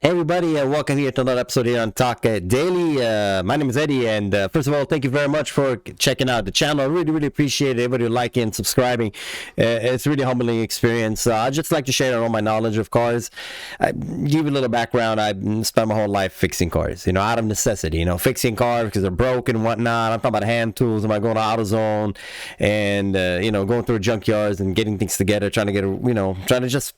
Hey everybody, welcome here to another episode here on Talkdaily. My name is Eddie, and first of all, thank you very much for checking out the channel. I really appreciate everybody liking and subscribing. It's a really humbling experience. I just like to share all my knowledge of cars. I give you a little background. I spent my whole life fixing cars, out of necessity, fixing cars because they're broken and whatnot. I'm talking about hand tools. I'm going to AutoZone and, going through junkyards and getting things together, trying to get, trying to just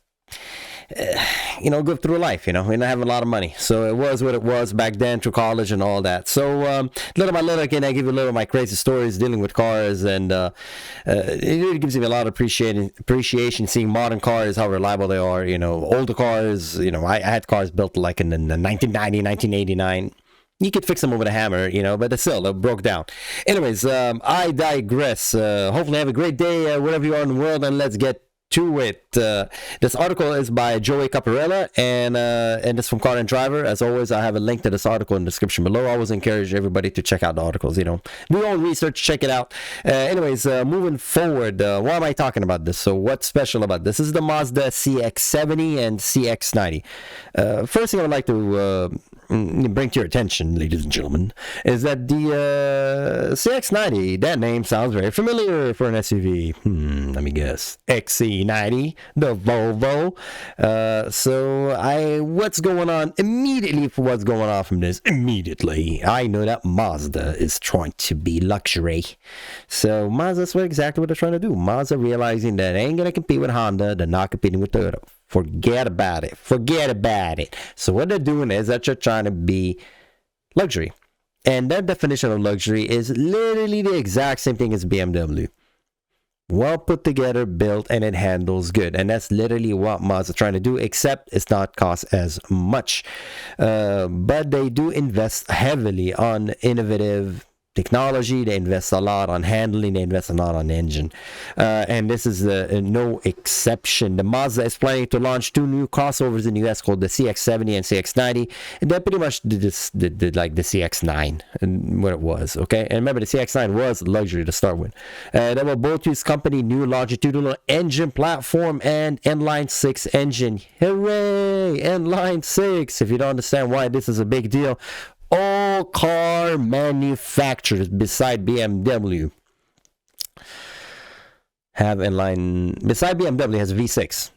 go through life, and I have a lot of money. So it was what it was back then through college and all that. So little by little, again, I give you a little of my crazy stories dealing with cars, and it really gives me a lot of appreciation seeing modern cars, how reliable they are. Older cars, I had cars built like in the 1990, 1989. You could fix them with a hammer, but it's still, it broke down. Anyways, I digress. Hopefully have a great day wherever you are in the world, and let's get to it. This article is by Joey Caparella, and it's from Car and Driver. As always, I have a link to this article in the description below. I always encourage everybody to check out the articles, do your own research, check it out. Anyways, moving forward, why am I talking about this? So what's special about this? This is the Mazda CX-70 and CX-90. First thing I would like to bring to your attention, ladies and gentlemen, is that the CX-90, that name sounds very familiar for an SUV. Let me guess. XC90, the Volvo. What's going on immediately for what's going on from this? Immediately, I know that Mazda is trying to be luxury. So Mazda's exactly what they're trying to do. Mazda realizing that they ain't going to compete with Honda, they're not competing with Toyota. Forget about it. So what they're doing is that you're trying to be luxury. And their definition of luxury is literally the exact same thing as BMW. Well put together, built, and it handles good. And that's literally what Mazda's trying to do, except it's not cost as much. But they do invest heavily on innovative technology. They invest a lot on handling. They invest a lot on engine, and this is no exception. The Mazda is planning to launch two new crossovers in the US called the CX-70 and CX-90, and they pretty much did like the CX-9 and what it was. Okay, and remember the CX-9 was luxury to start with. They will both use company new longitudinal-engine platform and inline-six engine. Hooray, inline-six! If you don't understand why this is a big deal, all car manufacturers beside BMW have inline. Beside BMW has V6.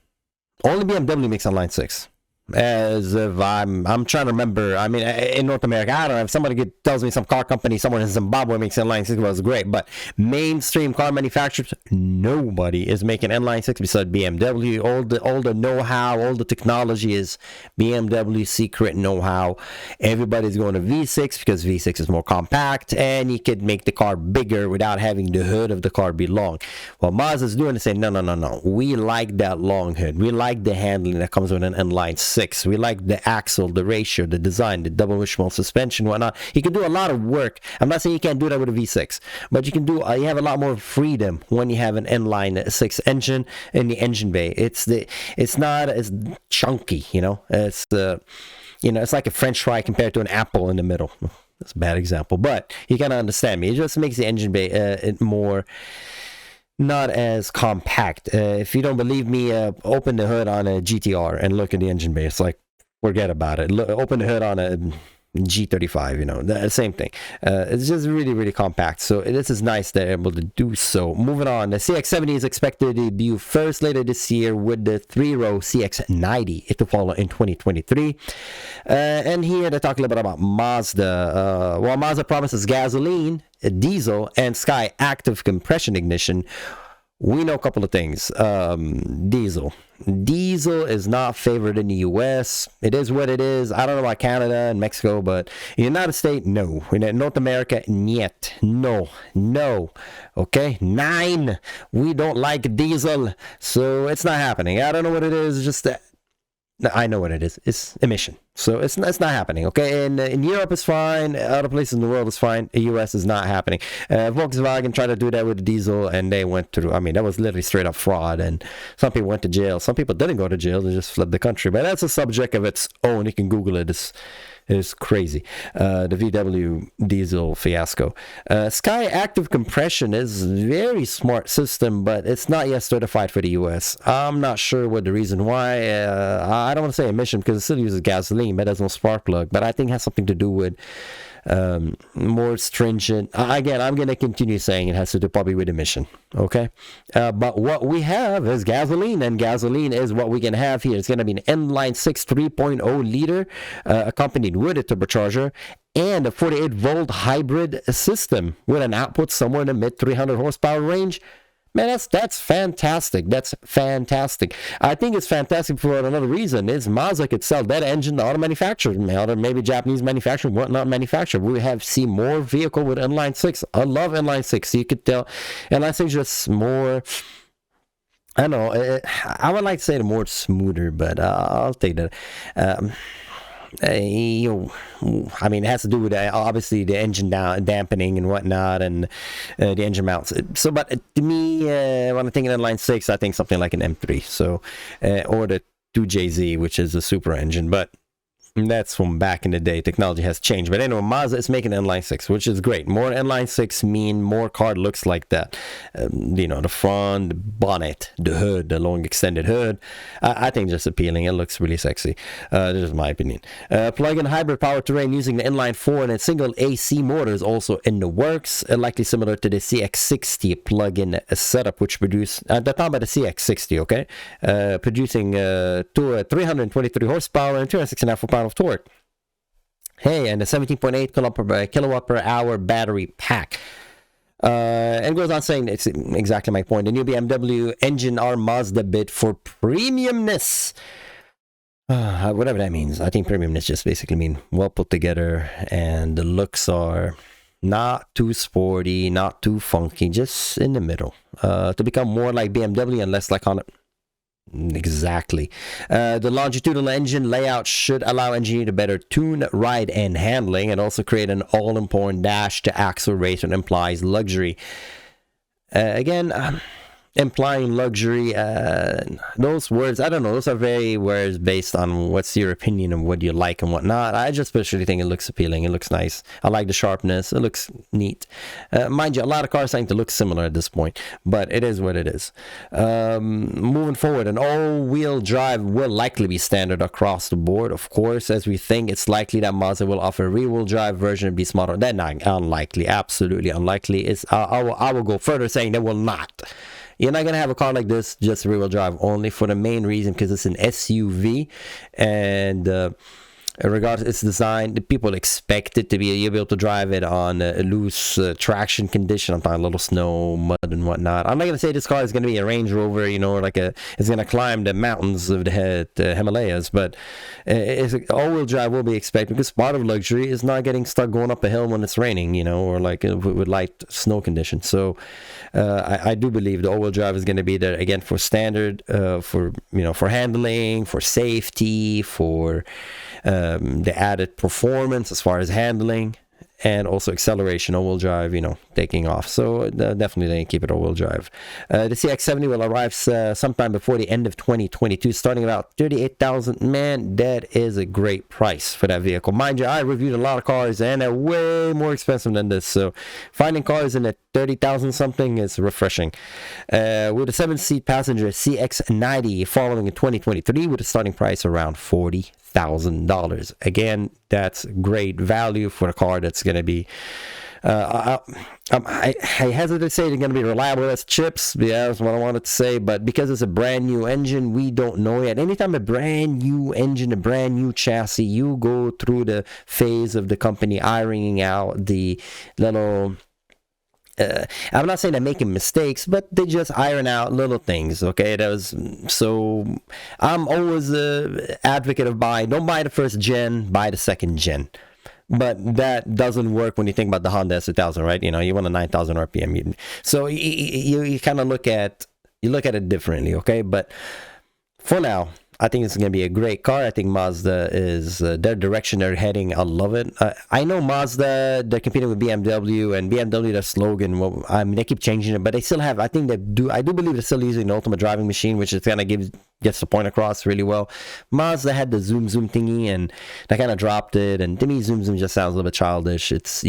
Only BMW makes inline-six. As if I'm trying to remember. I mean, in North America, I don't know if somebody tells me some car company somewhere in Zimbabwe makes inline-six, was great. But mainstream car manufacturers, nobody is making inline-six besides BMW. All the know-how, all the technology is BMW secret know-how. Everybody's going to V6 because V6 is more compact and you could make the car bigger without having the hood of the car be long. What Mazda's doing is saying, no. We like that long hood. We like the handling that comes with an inline-six. We like the axle, the ratio, the design, the double wishbone suspension, whatnot. You can do a lot of work. I'm not saying you can't do that with a V6, but you can do. You have a lot more freedom when you have an inline-six engine in the engine bay. It's not as chunky, It's it's like a French fry compared to an apple in the middle. That's a bad example, but you gotta understand me. It just makes the engine bay more. Not as compact. If you don't believe me, open the hood on a GTR and look at the engine bay. It's like, forget about it. Open the hood on a G35, the same thing. It's just really compact. So this is nice they're able to do so. Moving on, the CX-70 is expected to debut first later this year with the 3-row CX-90. It will follow in 2023. And here they talk a little bit about Mazda. While Mazda promises gasoline, diesel, and Sky active compression ignition, we know a couple of things. Diesel is not favored in the US. It is what it is. I don't know about Canada and Mexico, but in the United States, no. In North America, niet. No. Okay? 9. We don't like diesel, so it's not happening. I don't know what it is. Just that. I know what it is. It's emission. So it's not happening, okay? And in Europe it's fine. Other places in the world is fine. The US is not happening. Volkswagen tried to do that with the diesel, and they went through. I mean, that was literally straight up fraud. And some people went to jail. Some people didn't go to jail. They just fled the country. But that's a subject of its own. You can Google it. is crazy. The VW diesel fiasco. Sky active compression is a very smart system, but it's not yet certified for the US. I'm not sure what the reason why. I don't want to say emission because it still uses gasoline, but there's no spark plug. But I think it has something to do with more stringent. Again, I'm going to continue saying it has to do probably with emission. Okay. But what we have is gasoline, and gasoline is what we can have here. It's going to be an inline-six 3.0 liter accompanied with a turbocharger and a 48 volt hybrid system with an output somewhere in the mid 300 horsepower range. Man, that's fantastic. That's fantastic. I think it's fantastic for another reason. Is Mazda could sell that engine to auto manufacturers, maybe Japanese manufacturer, whatnot manufacturer. We have seen more vehicle with inline-six. I love inline-six. You could tell inline-six just more. I don't know. I would like to say the more smoother, but I'll take that. I mean, it has to do with obviously the engine dampening and whatnot, and the engine mounts. So, but to me, when I think of inline-six, I think something like an M3, so or the 2JZ, which is a super engine, but that's from back in the day. Technology has changed, but anyway, Mazda is making inline-six, which is great. More inline-six mean more car looks like that. The front, the bonnet, the hood, the long extended hood. I think just appealing. It looks really sexy. This is my opinion. Plug-in hybrid powertrain using the inline-four and a single AC motor is also in the works. Likely similar to the CX-60 plug-in setup, which produced at the time by the CX-60. Okay, producing 323 horsepower and 269 foot-pound of torque. Hey, and a 17.8 kilowatt per hour battery pack. And goes on saying, it's exactly my point. The new BMW engine are Mazda bid for premiumness. Whatever that means. I think premiumness just basically mean well put together, and the looks are not too sporty, not too funky, just in the middle. To become more like BMW and less like on it. Exactly. The longitudinal engine layout should allow engineers to better tune ride and handling, and also create an all-important dash to axle race and implies luxury. Again, implying luxury, those words, I don't know, those are very words based on what's your opinion of what you like and whatnot. I just personally think it looks appealing, it looks nice. I like the sharpness, it looks neat. Mind you, a lot of cars starting to look similar at this point, but it is what it is. Moving forward, an all-wheel drive will likely be standard across the board, of course, as we think it's likely that Mazda will offer a rear-wheel drive version of this model. That's not unlikely, absolutely unlikely. I will go further saying they will not. You're not going to have a car like this just rear-wheel drive only, for the main reason because it's an SUV, and regardless its design, the people expect it to be, you'll be able to drive it on a loose traction condition. I'm talking a little snow, mud, and whatnot. I'm not going to say this car is going to be a Range Rover, or it's going to climb the mountains of the Himalayas, but all-wheel drive will be expected, because part of luxury is not getting stuck going up a hill when it's raining, or like with light snow conditions. So I do believe the all-wheel drive is going to be there again for standard, for handling, for safety, for the added performance as far as handling, and also acceleration. All-wheel drive, taking off. So definitely they keep it all-wheel drive. The CX-70 will arrive sometime before the end of 2022, starting about $38,000. Man, that is a great price for that vehicle. Mind you, I reviewed a lot of cars, and they're way more expensive than this. So finding cars in the 30,000 something is refreshing. With a 7-seat passenger CX-90 following in 2023 with a starting price around $40,000. Again, that's great value for a car that's going to be I hesitate to say they're going to be reliable as chips. Yeah, that's what I wanted to say. But because it's a brand new engine, we don't know yet. Anytime a brand new engine, a brand new chassis, you go through the phase of the company ironing out the little... I'm not saying they're making mistakes, but they just iron out little things, okay? So I'm always an advocate of don't buy the first gen, buy the second gen. But that doesn't work when you think about the Honda S2000, right? You want a 9,000 RPM. So you kind of look at it differently, okay? But for now, I think it's going to be a great car. I think Mazda is their direction they're heading. I love it. I know Mazda, they're competing with BMW, and BMW, their slogan, they keep changing it, but they still have, I do believe they're still using the ultimate driving machine, which is going to give gets the point across really well. Mazda had the zoom thingy, and I kind of dropped it. And to me, zoom just sounds a little bit childish. It's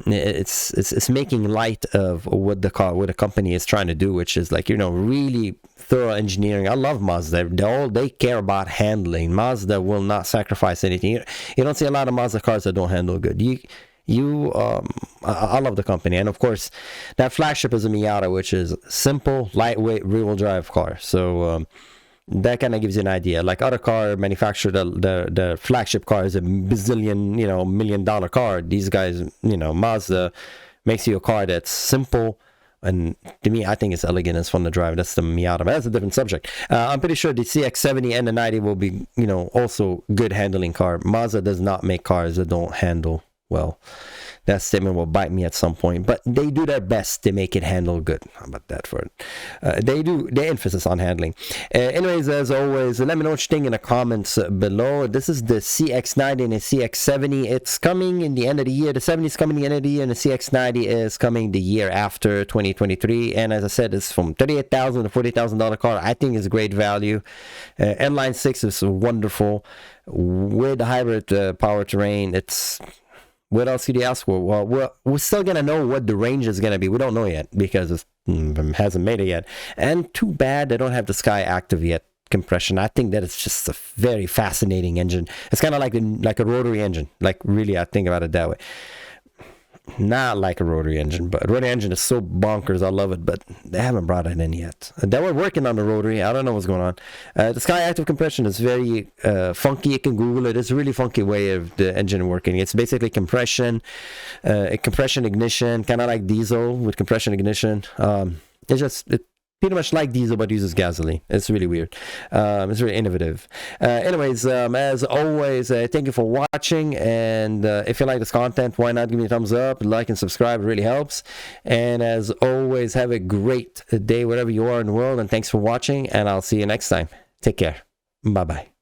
it's making light of what the company is trying to do, which is like, really thorough engineering. I love Mazda. They care about handling. Mazda will not sacrifice anything. You don't see a lot of Mazda cars that don't handle good. I love the company, and of course that flagship is a Miata, which is simple, lightweight, rear-wheel drive car. So that kind of gives you an idea. Like other car manufacturer, the flagship car is a bazillion, $1 million car. These guys, Mazda makes you a car that's simple, and to me, I think it's elegant, it's fun to drive. That's the Miata, but that's a different subject. I'm pretty sure the CX-70 and the 90 will be, also good handling car. Mazda does not make cars that don't handle well. That statement will bite me at some point, but they do their best to make it handle good. How about that for it? They emphasis on handling. Anyways, as always, let me know what you think in the comments below. This is the CX-90 and the CX-70. It's coming in the end of the year. The 70 is coming in the end of the year, and the CX-90 is coming the year after, 2023. And as I said, it's from $38,000 to $40,000 car. I think it's great value. Inline-six is wonderful. With the hybrid powertrain, it's... What else could you ask for? Well, we're still going to know what the range is going to be. We don't know yet because it hasn't made it yet. And too bad they don't have the Sky Active yet compression. I think that it's just a very fascinating engine. It's kind of like a rotary engine. Like, really, I think about it that way. Not like a rotary engine, but a rotary engine is so bonkers. I love it, but they haven't brought it in yet. They were working on the rotary. I don't know what's going on. The Sky Active compression is very funky. You can Google it. It's a really funky way of the engine working. It's basically compression ignition, kind of like diesel with compression ignition. It's pretty much like diesel, but uses gasoline. It's really weird. It's really innovative. Anyways, as always, thank you for watching. And if you like this content, why not give me a thumbs up, like and subscribe? It really helps. And as always, have a great day wherever you are in the world. And thanks for watching. And I'll see you next time. Take care. Bye-bye.